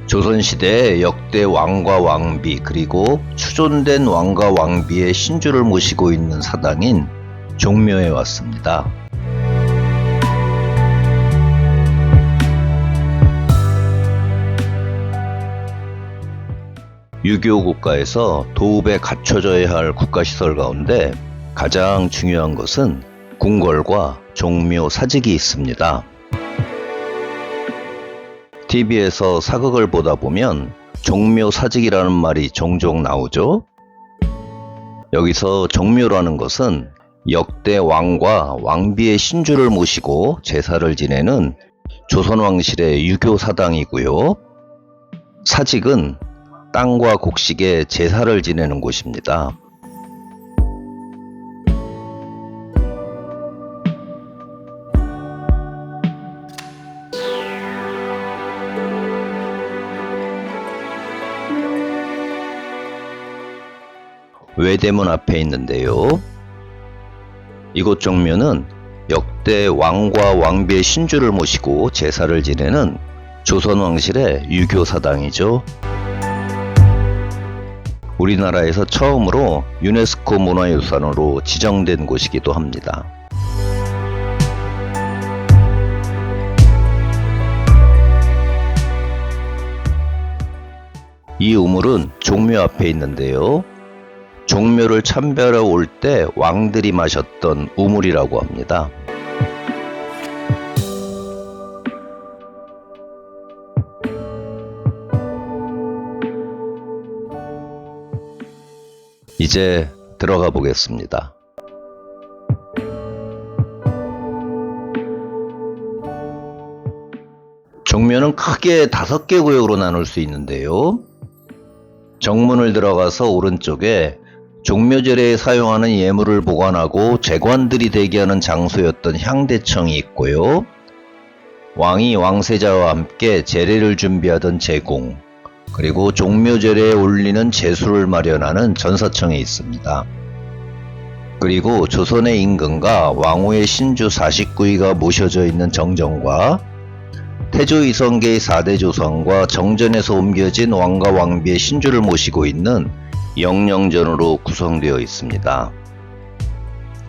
조선시대의 역대 왕과 왕비 그리고 추존된 왕과 왕비의 신주를 모시고 있는 사당인 종묘에 왔습니다. 유교 국가에서 도읍에 갖춰져야 할 국가시설 가운데 가장 중요한 것은 궁궐과 종묘 사직이 있습니다. TV에서 사극을 보다 보면 종묘 사직이라는 말이 종종 나오죠. 여기서 종묘라는 것은 역대 왕과 왕비의 신주를 모시고 제사를 지내는 조선왕실의 유교 사당이고요. 사직은 땅과 곡식에 제사를 지내는 곳입니다. 외대문 앞에 있는데요. 이곳 종묘는 역대 왕과 왕비의 신주를 모시고 제사를 지내는 조선왕실의 유교 사당이죠. 우리나라에서 처음으로 유네스코 문화유산으로 지정된 곳이기도 합니다. 이 우물은 종묘 앞에 있는데요. 종묘를 참배하러 올 때 왕들이 마셨던 우물이라고 합니다. 이제 들어가 보겠습니다. 종묘는 크게 5개 구역으로 나눌 수 있는데요. 정문을 들어가서 오른쪽에 종묘제례에 사용하는 예물을 보관하고 제관들이 대기하는 장소였던 향대청이 있고요. 왕이 왕세자와 함께 제례를 준비하던 제공, 그리고 종묘제례에 올리는 제수를 마련하는 전사청이 있습니다. 그리고 조선의 임금과 왕후의 신주 49위가 모셔져 있는 정정과 태조 이성계의 4대 조상과 정전에서 옮겨진 왕과 왕비의 신주를 모시고 있는 영령전으로 구성되어 있습니다.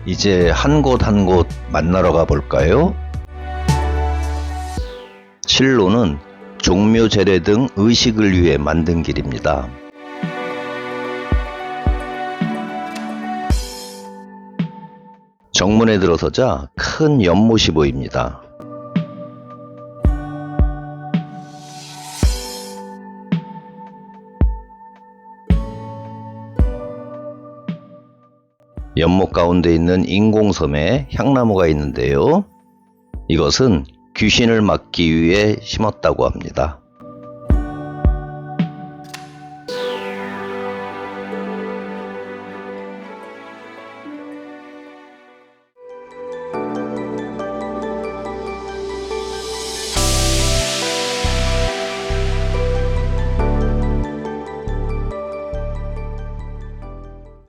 이제 한 곳 한 곳 만나러 가볼까요? 실로는 종묘 제례 등 의식을 위해 만든 길입니다. 정문에 들어서자 큰 연못이 보입니다. 연못 가운데 있는 인공섬에 향나무가 있는데요. 이것은 귀신을 막기 위해 심었다고 합니다.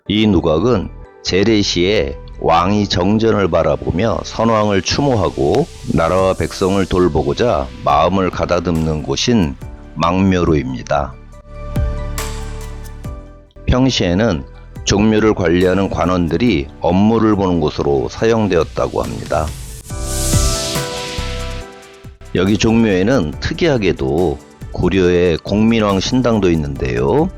이 누각은 제례 시에 왕이 정전을 바라보며 선왕을 추모하고 나라와 백성을 돌보고자 마음을 가다듬는 곳인 망묘로입니다. 평시에는 종묘를 관리하는 관원들이 업무를 보는 곳으로 사용되었다고 합니다. 여기 종묘에는 특이하게도 고려의 공민왕 신당도 있는데요.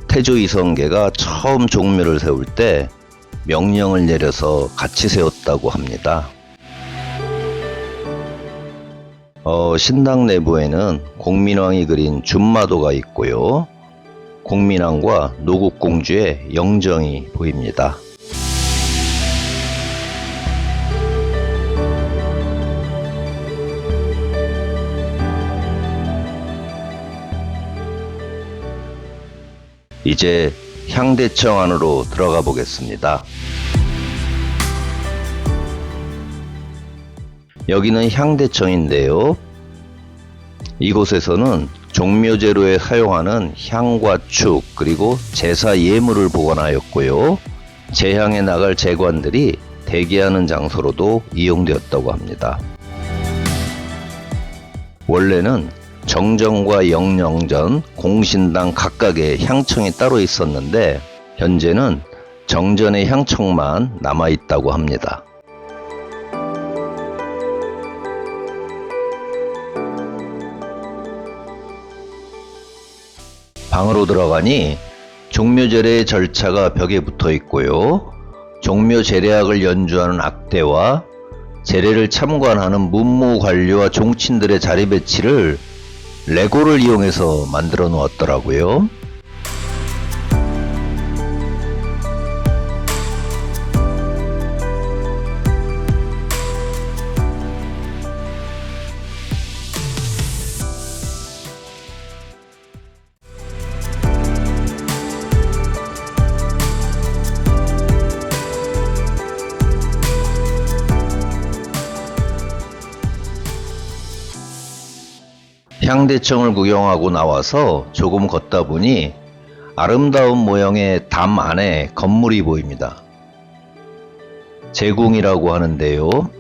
태조 이성계가 처음 종묘를 세울 때 명령을 내려서 같이 세웠다고 합니다. 신당 내부에는 공민왕이 그린 준마도가 있고요. 공민왕과 노국공주의 영정이 보입니다. 이제 향대청 안으로 들어가 보겠습니다. 여기는 향대청인데요. 이곳에서는 종묘제로에 사용하는 향과 축 그리고 제사 예물을 보관하였고요. 제향에 나갈 제관들이 대기하는 장소로도 이용되었다고 합니다. 원래는 정정과 영영전, 공신당 각각의 향청이 따로 있었는데 현재는 정전의 향청만 남아 있다고 합니다. 방으로 들어가니 종묘제례의 절차가 벽에 붙어 있고요. 종묘 제례악을 연주하는 악대와 제례를 참관하는 문무관료와 종친들의 자리 배치를 레고를 이용해서 만들어 놓았더라고요. 향대청을 구경하고 나와서 조금 걷다 보니 아름다운 모형의 담 안에 건물이 보입니다. 제궁이라고 하는데요.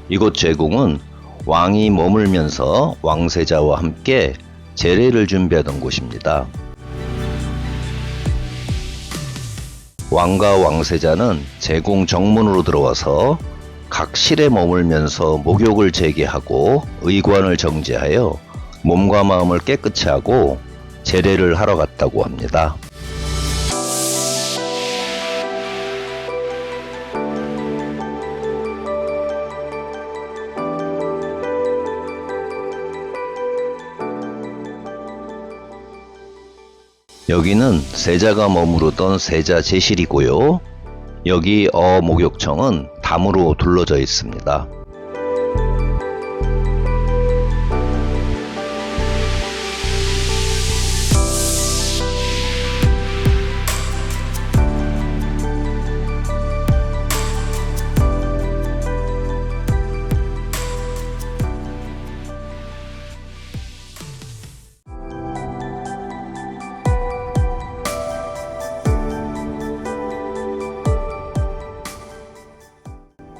이곳 제궁은 왕이 머물면서 왕세자와 함께 제례를 준비하던 곳입니다. 왕과 왕세자는 제궁 정문으로 들어와서 각 실에 머물면서 목욕을 재개하고 의관을 정제하여 몸과 마음을 깨끗이 하고 제례를 하러 갔다고 합니다. 여기는 세자가 머무르던 세자 제실이고요. 여기 목욕청은 담으로 둘러져 있습니다.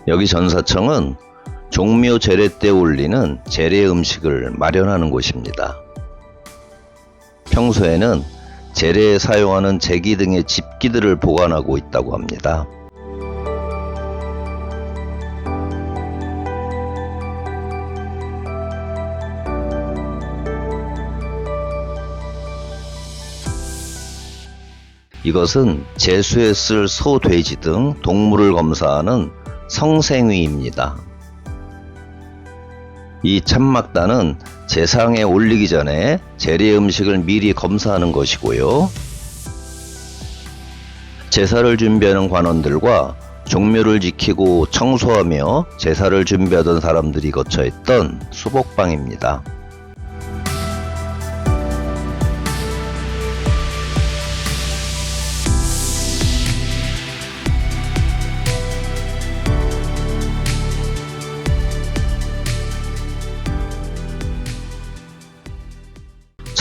여기 전사청은 종묘 제례 때 올리는 제례 음식을 마련하는 곳입니다. 평소에는 제례에 사용하는 제기 등의 집기들을 보관하고 있다고 합니다. 이것은 제수에 쓸 소, 돼지 등 동물을 검사하는 성생위입니다. 이 참막단은 제상에 올리기 전에 제례 음식을 미리 검사하는 것이고요. 제사를 준비하는 관원들과 종묘를 지키고 청소하며 제사를 준비하던 사람들이 거처했던 수복방입니다.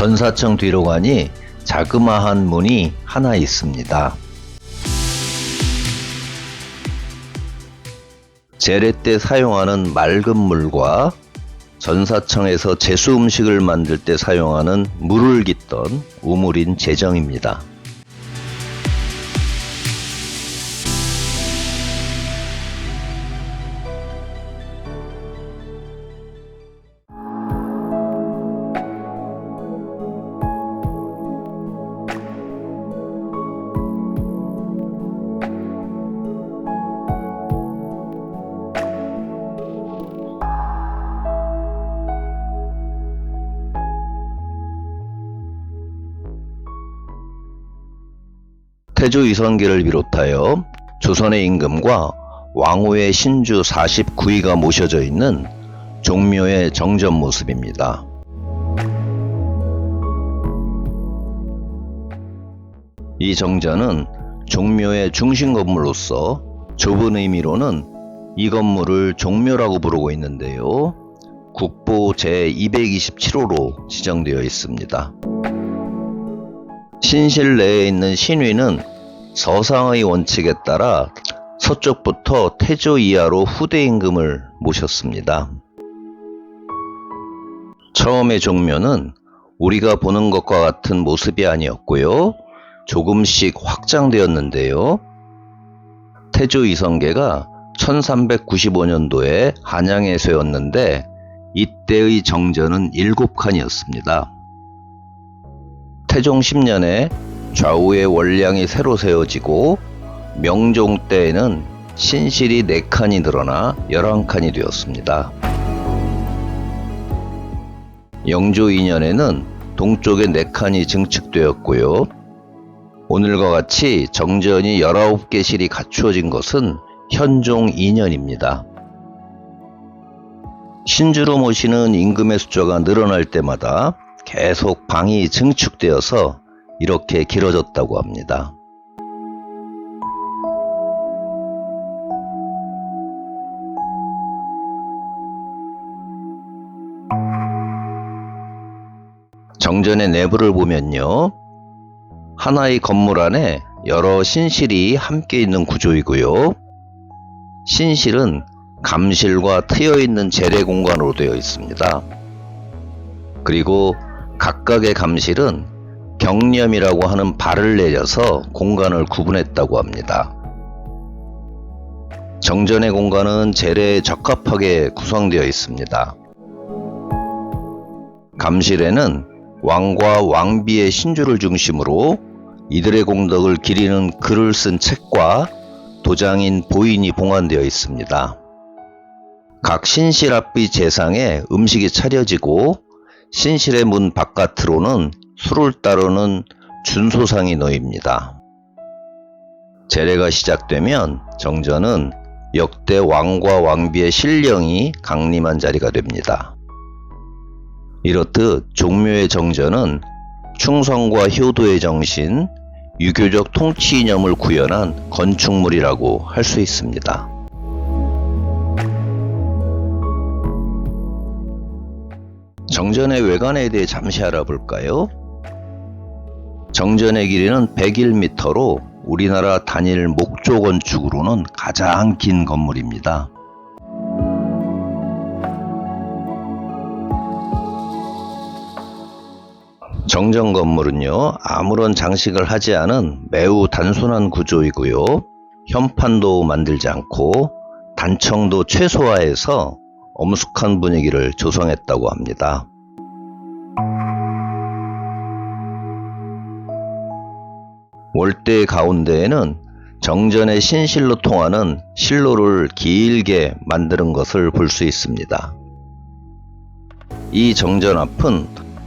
전사청 뒤로 가니 자그마한 문이 하나 있습니다. 제례 때 사용하는 맑은 물과 전사청에서 제수 음식을 만들 때 사용하는 물을 깃던 우물인 제정입니다. 태조 이성계를 비롯하여 조선의 임금과 왕후의 신주 49위가 모셔져 있는 종묘의 정전 모습입니다. 이 정전은 종묘의 중심 건물로서 좁은 의미로는 이 건물을 종묘라고 부르고 있는데요. 국보 제227호로 지정되어 있습니다. 신실 내에 있는 신위는 서상의 원칙에 따라 서쪽부터 태조 이하로 후대 임금을 모셨습니다. 처음에 종묘는 우리가 보는 것과 같은 모습이 아니었고요. 조금씩 확장되었는데요. 태조 이성계가 1395년도에 한양에 세웠는데 이때의 정전은 7칸이었습니다. 태종 10년에 좌우에 월량이 새로 세워지고 명종 때에는 신실이 4칸이 늘어나 11칸이 되었습니다. 영조 2년에는 동쪽에 4칸이 증축되었고요. 오늘과 같이 정전이 19개 실이 갖추어진 것은 현종 2년입니다. 신주로 모시는 임금의 숫자가 늘어날 때마다 계속 방이 증축되어서 이렇게 길어졌다고 합니다. 정전의 내부를 보면요. 하나의 건물 안에 여러 신실이 함께 있는 구조이고요. 신실은 감실과 트여있는 재래 공간으로 되어 있습니다. 그리고 각각의 감실은 경념이라고 하는 발을 내려서 공간을 구분했다고 합니다. 정전의 공간은 재래에 적합하게 구성되어 있습니다. 감실에는 왕과 왕비의 신주를 중심으로 이들의 공덕을 기리는 글을 쓴 책과 도장인 보인이 봉안되어 있습니다. 각 신실 앞의 제상에 음식이 차려지고 신실의 문 바깥으로는 술을 따르는 준소상이 놓입니다. 제례가 시작되면 정전은 역대 왕과 왕비의 신령이 강림한 자리가 됩니다. 이렇듯 종묘의 정전은 충성과 효도의 정신, 유교적 통치 이념을 구현한 건축물이라고 할 수 있습니다. 정전의 외관에 대해 잠시 알아볼까요? 정전의 길이는 101m로 우리나라 단일 목조 건축으로는 가장 긴 건물입니다. 정전 건물은요, 아무런 장식을 하지 않은 매우 단순한 구조이고요. 현판도 만들지 않고 단청도 최소화해서 엄숙한 분위기를 조성했다고 합니다. 월대 가운데에는 정전의 신실로 통하는 실로를 길게 만드는 것을 볼 수 있습니다. 이 정전 앞은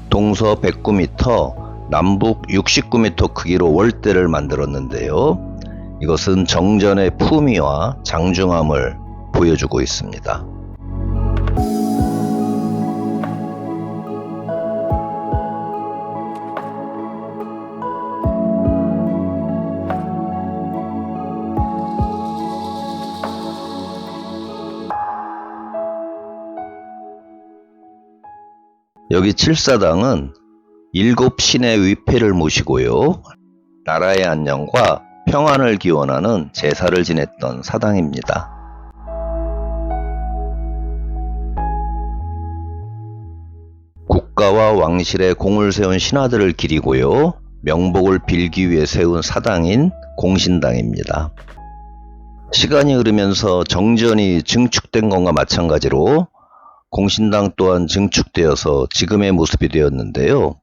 동서 109m, 남북 69m 크기로 월대를 만들었는데요. 이것은 정전의 품위와 장중함을 보여주고 있습니다. 여기 칠사당은 7신의 위패를 모시고요. 나라의 안녕과 평안을 기원하는 제사를 지냈던 사당입니다. 국가와 왕실에 공을 세운 신하들을 기리고요. 명복을 빌기 위해 세운 사당인 공신당입니다. 시간이 흐르면서 정전이 증축된 것과 마찬가지로 공신당 또한 증축되어서 지금의 모습이 되었는데요.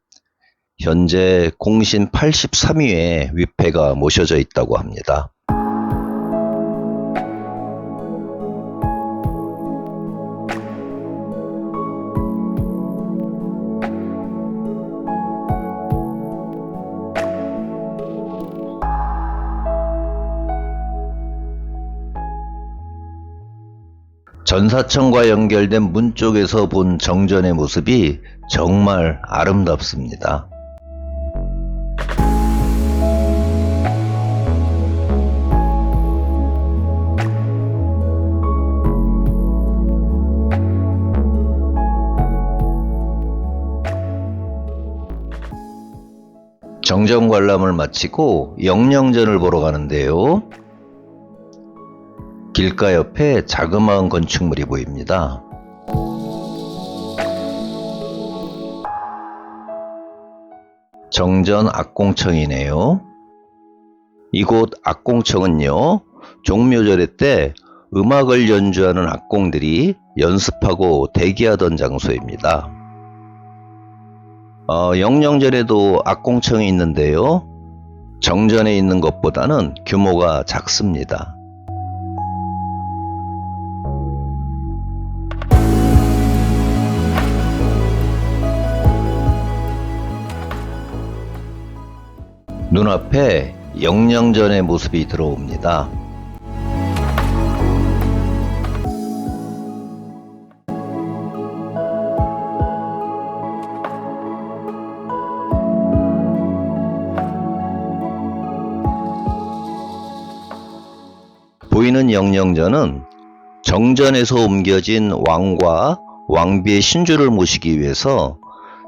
현재 공신 83위에 위패가 모셔져 있다고 합니다. 전사청과 연결된 문 쪽에서 본 정전의 모습이 정말 아름답습니다. 정전 관람을 마치고 영령전을 보러 가는데요. 길가 옆에 자그마한 건축물이 보입니다. 정전 악공청이네요. 이곳 악공청은요, 종묘절의 때 음악을 연주하는 악공들이 연습하고 대기하던 장소입니다. 영령전에도 악공청이 있는데요, 정전에 있는 것보다는 규모가 작습니다. 눈앞에 영령전의 모습이 들어옵니다. 보이는 영령전은 정전에서 옮겨진 왕과 왕비의 신주를 모시기 위해서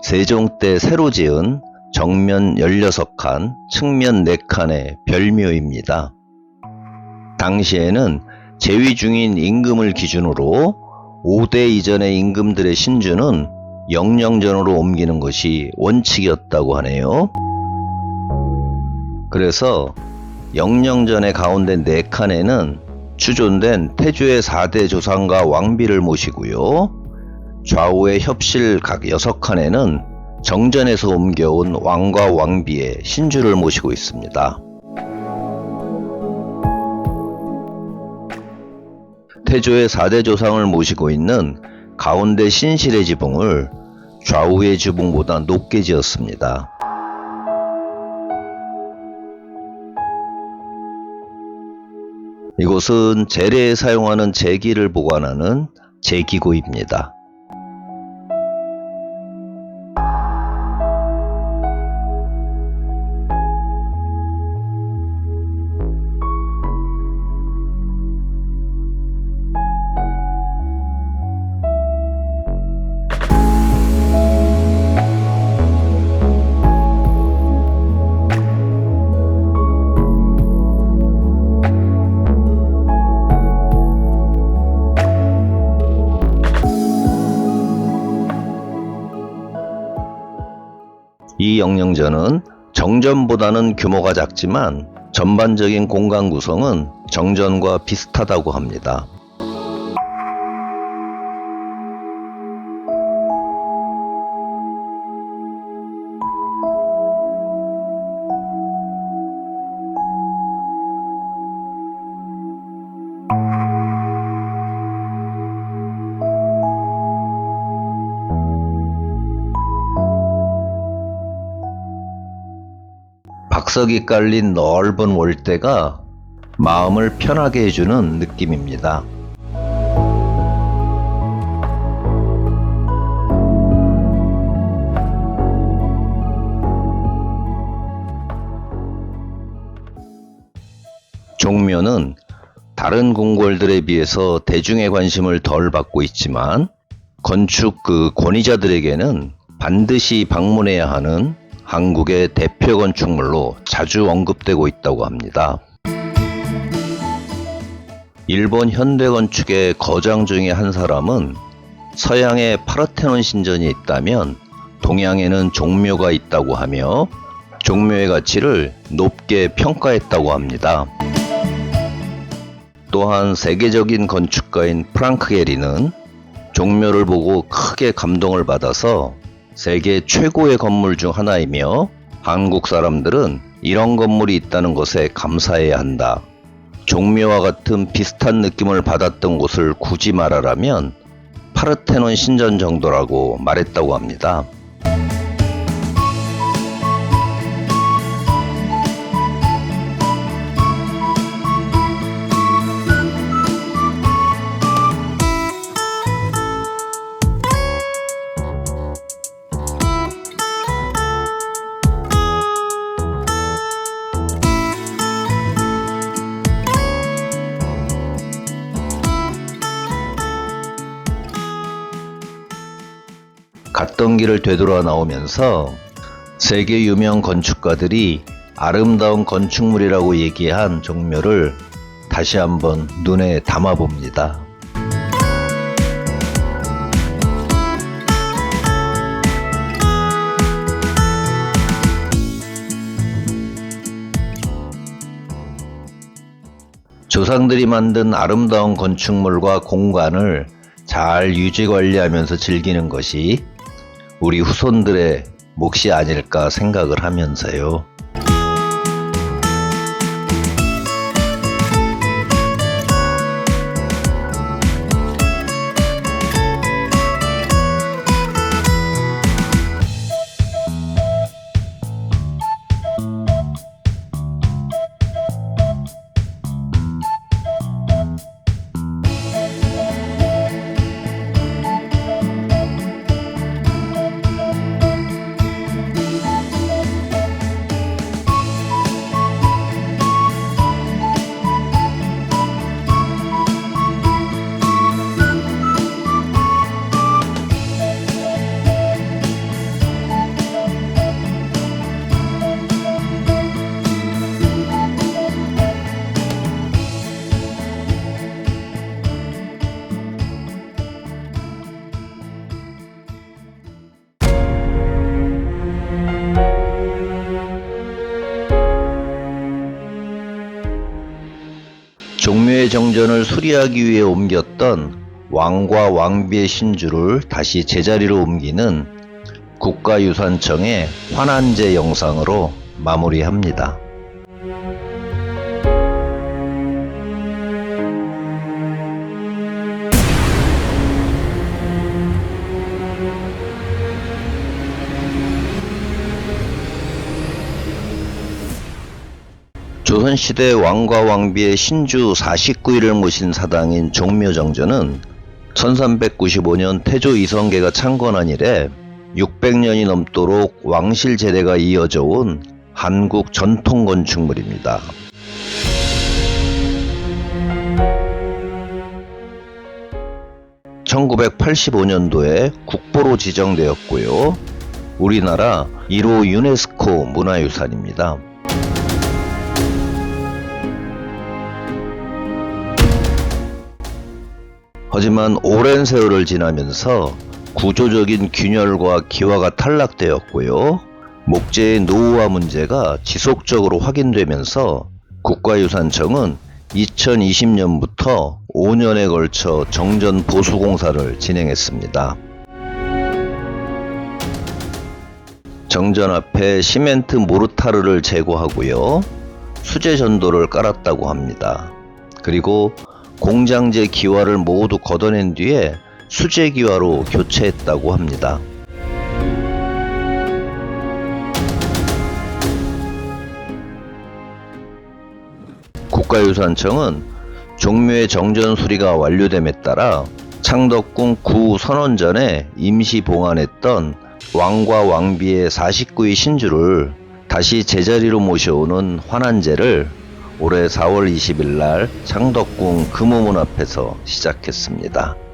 세종 때 새로 지은 정면 16칸, 측면 4칸의 별묘입니다. 당시에는 재위 중인 임금을 기준으로 5대 이전의 임금들의 신주는 영령전으로 옮기는 것이 원칙이었다고 하네요. 그래서 영령전의 가운데 4칸에는 추존된 태조의 4대 조상과 왕비를 모시고요. 좌우의 협실 각 6칸에는 정전에서 옮겨온 왕과 왕비의 신주를 모시고 있습니다. 태조의 4대 조상을 모시고 있는 가운데 신실의 지붕을 좌우의 지붕보다 높게 지었습니다. 이곳은 제례에 사용하는 제기를 보관하는 제기고입니다. 이 영령전은 정전보다는 규모가 작지만 전반적인 공간 구성은 정전과 비슷하다고 합니다. 박석이 깔린 넓은 월대가 마음을 편하게 해주는 느낌입니다. 종묘는 다른 궁궐들에 비해서 대중의 관심을 덜 받고 있지만 건축 권위자들에게는 반드시 방문해야 하는 한국의 대표 건축물로 자주 언급되고 있다고 합니다. 일본 현대 건축의 거장 중에 한 사람은 서양에 파르테논 신전이 있다면 동양에는 종묘가 있다고 하며 종묘의 가치를 높게 평가했다고 합니다. 또한 세계적인 건축가인 프랑크 게리는 종묘를 보고 크게 감동을 받아서 세계 최고의 건물 중 하나이며 한국 사람들은 이런 건물이 있다는 것에 감사해야 한다. 종묘와 같은 비슷한 느낌을 받았던 곳을 굳이 말하라면 파르테논 신전 정도라고 말했다고 합니다. 갔던 길을 되돌아 나오면서 세계 유명 건축가들이 아름다운 건축물이라고 얘기한 종묘를 다시 한번 눈에 담아봅니다. 조상들이 만든 아름다운 건축물과 공간을 잘 유지 관리하면서 즐기는 것이 우리 후손들의 몫이 아닐까 생각을 하면서요. 종묘의 정전을 수리하기 위해 옮겼던 왕과 왕비의 신주를 다시 제자리로 옮기는 국가유산청의 환안제 영상으로 마무리합니다. 조선시대 왕과 왕비의 신주 49일을 모신 사당인 종묘정전은 1395년 태조 이성계가 창건한 이래 600년이 넘도록 왕실 제대가 이어져 온 한국 전통 건축물입니다. (1985년도에) 국보로 지정되었고요. 우리나라 1호 유네스코 문화유산입니다. 하지만 오랜 세월을 지나면서 구조적인 균열과 기와가 탈락되었고요. 목재의 노후화 문제가 지속적으로 확인되면서 국가유산청은 2020년부터 5년에 걸쳐 정전 보수 공사를 진행했습니다. 정전 앞에 시멘트 모르타르를 제거하고요. 수제 전도를 깔았다고 합니다. 그리고 공장제 기와를 모두 걷어낸 뒤에 수제 기와로 교체했다고 합니다. 국가유산청은 종묘의 정전 수리가 완료됨에 따라 창덕궁 구 선원전에 임시 봉안했던 왕과 왕비의 49위 신주를 다시 제자리로 모셔오는 환안제를 올해 4월 20일 날 창덕궁 금호문 앞에서 시작했습니다.